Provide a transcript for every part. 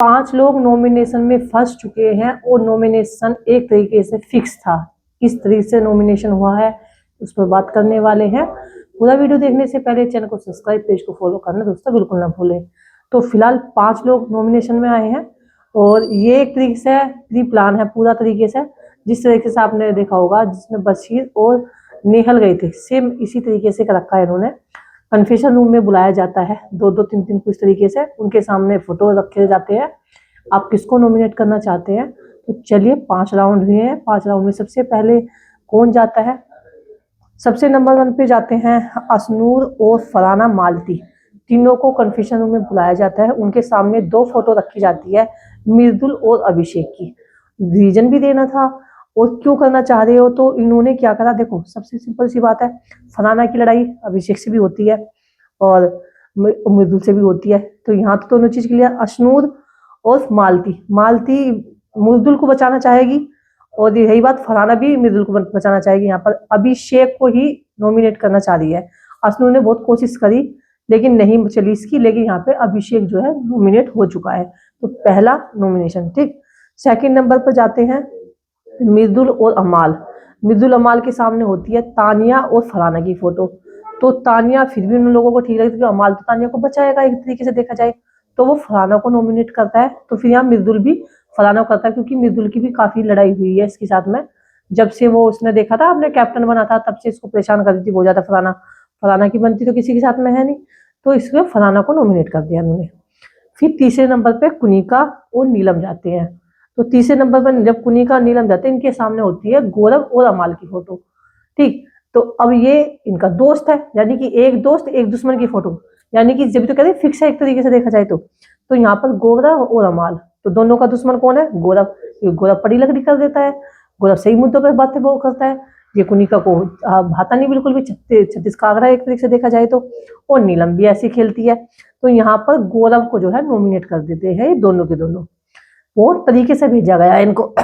5 लोग नॉमिनेशन में फंस चुके हैं और नॉमिनेशन एक तरीके से फिक्स था। किस तरीके से नॉमिनेशन हुआ है उस पर बात करने वाले हैं। पूरा वीडियो देखने से पहले चैनल को सब्सक्राइब, पेज को फॉलो करना दोस्तों बिल्कुल ना भूलें। तो फिलहाल 5 लोग नॉमिनेशन में आए हैं और ये एक तरीके से प्री प्लान है पूरा तरीके से, जिस तरीके से आपने देखा होगा जिसमें बशीर और नेहल गए थे, सेम इसी तरीके से रखा है इन्होंने। कन्फेशन रूम में बुलाया जाता है, 2-2 3-3 कुछ तरीके से उनके सामने फोटो रखे जाते हैं। आप किसको नॉमिनेट करना चाहते हैं? तो चलिए 5 राउंड हुए हैं। 5 राउंड में सबसे पहले कौन जाता है? सबसे नंबर 1 पे जाते हैं असनूर और फराना मालती। तीनों को कन्फेशन रूम में बुलाया जाता है, उनके सामने 2 फोटो रखी जाती है, मृदुल और अभिषेक की। रीजन भी देना था और क्यों करना चाह रहे हो। तो इन्होंने क्या करा, देखो सबसे सिंपल सी बात है, फराना की लड़ाई अभिषेक से भी होती है और मृदुल से भी होती है। तो यहाँ तो दोनों चीज क्लियर। अशनूर और मालती मृदुल को बचाना चाहेगी और यही बात फराना भी मृदुल को बचाना चाहेगी। यहाँ पर अभिषेक को ही नॉमिनेट करना चाह रही है। अशनूर ने बहुत कोशिश करी लेकिन नहीं चली इसकी, लेकिन यहाँ पे अभिषेक जो है नॉमिनेट हो चुका है। तो पहला नॉमिनेशन ठीक। सेकंड नंबर पर जाते हैं मृदुल और अमाल। मृदुल अमाल के सामने होती है तानिया और फराना की फोटो। तो तानिया फिर भी उन लोगों को ठीक लगती है, अमाल तो तानिया को बचाएगा एक तरीके से देखा जाए, तो वो फराना को नॉमिनेट करता है। तो फिर यहाँ मृदुल भी फराना को करता है, क्योंकि मृदुल की भी काफी लड़ाई हुई है इसके साथ में। जब से वो उसने देखा था अपने कैप्टन बना था तब से इसको परेशान कर दी थी बहुत ज्यादा फराना। फराना की बनती तो किसी के साथ में है नहीं, तो इसलिए फराना को नॉमिनेट कर दिया उन्होंने। फिर तीसरे नंबर पे कुनिका और नीलम जाते हैं। तो तीसरे नंबर पर जब कुनिका और नीलम जाते हैं, इनके सामने होती है गौरव और अमाल की फोटो ठीक। तो अब ये इनका दोस्त है, यानी कि एक दोस्त एक दुश्मन की फोटो, यानी कि जब तो कहते हैं फिक्स है एक तरीके से देखा जाए तो यहाँ पर गौरव और अमाल, तो दोनों का दुश्मन कौन है? गौरव। ये गौरव पड़ी लकड़ी कर देता है, गौरव सही मुद्दों पर बातें वो करता है। ये कुनिका को भाता नहीं बिल्कुल भी, 36 का आंकड़ा एक तरीके से देखा जाए तो। और नीलम भी ऐसी खेलती है। तो यहाँ पर गौरव को जो है नॉमिनेट कर देते हैं ये दोनों के दोनों, और तरीके से भेजा गया है इनको।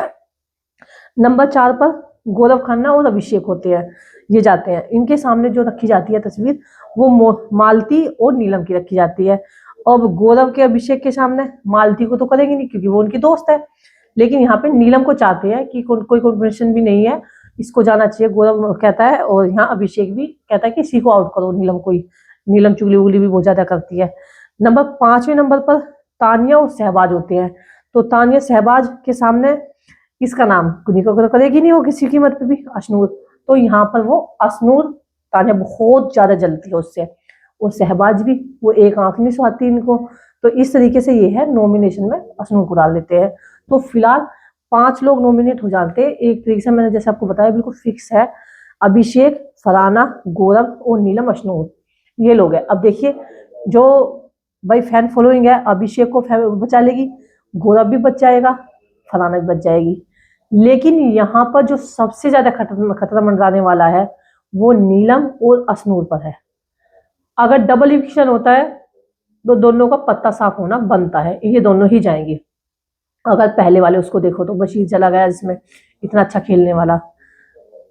नंबर 4 पर गौरव खन्ना और अभिषेक होते हैं, ये जाते हैं। इनके सामने जो रखी जाती है तस्वीर वो मालती और नीलम की रखी जाती है। अब गौरव के अभिषेक के सामने मालती को तो करेंगे नहीं क्योंकि वो उनकी दोस्त है, लेकिन यहाँ पे नीलम को चाहते हैं कि कोई कॉम्पिटिशन भी नहीं है, इसको जाना चाहिए गौरव कहता है। और यहाँ अभिषेक भी कहता है कि इसी को आउट करो नीलम को ही। नीलम चुगली उगली भी बहुत ज्यादा करती है। नंबर 5वें नंबर पर तानिया और शहबाज होते हैं। तो तानिया शहबाज के सामने इसका नाम कुनिका को करेगी नहीं, वो किसी कीमत पे भी, अशनूर। तो यहाँ पर वो अशनूर, तानिया बहुत ज्यादा जलती है उससे, और शहबाज भी, वो एक आंख नहीं सुहाती इनको। तो इस तरीके से ये है नॉमिनेशन में अशनूर को डाल देते हैं। तो फिलहाल 5 लोग नॉमिनेट हो जाते हैं एक तरीके से, मैंने जैसे आपको बताया बिल्कुल फिक्स है। अभिषेक, फराना, गौरव और नीलम, अशनूर, ये लोग हैं। अब देखिए जो भाई फैन फॉलोइंग है, अभिषेक को बचा लेगी, गौरव भी बच जाएगा, फराना भी बच जाएगी। लेकिन यहाँ पर जो सबसे ज्यादा खतरा मंडराने वाला है वो नीलम और अशनूर पर है। अगर डबल इविक्शन होता है तो दोनों का पत्ता साफ होना बनता है, ये दोनों ही जाएंगे। अगर पहले वाले उसको देखो तो बशीर चला गया जिसमें इतना अच्छा खेलने वाला,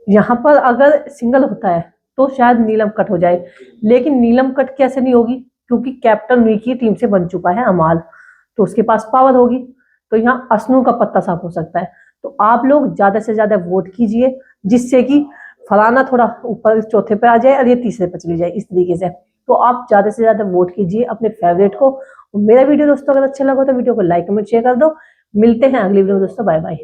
यहाँ पर अगर सिंगल होता है तो शायद नीलम कट हो जाए। लेकिन नीलम कट कैसे नहीं होगी, क्योंकि कैप्टन वी की टीम से बन चुका है अमाल, तो उसके पास पावर होगी। तो यहाँ अशनूर का पत्ता साफ हो सकता है। तो आप लोग ज्यादा से ज्यादा वोट कीजिए, जिससे कि फलाना थोड़ा ऊपर चौथे पे आ जाए और ये तीसरे पे चली जाए, इस तरीके से। तो आप ज्यादा से ज्यादा वोट कीजिए अपने फेवरेट को। मेरा वीडियो दोस्तों अगर अच्छा लगा तो वीडियो को लाइक कमेंट शेयर कर दो। मिलते हैं अगली वीडियो में दोस्तों, बाय बाय।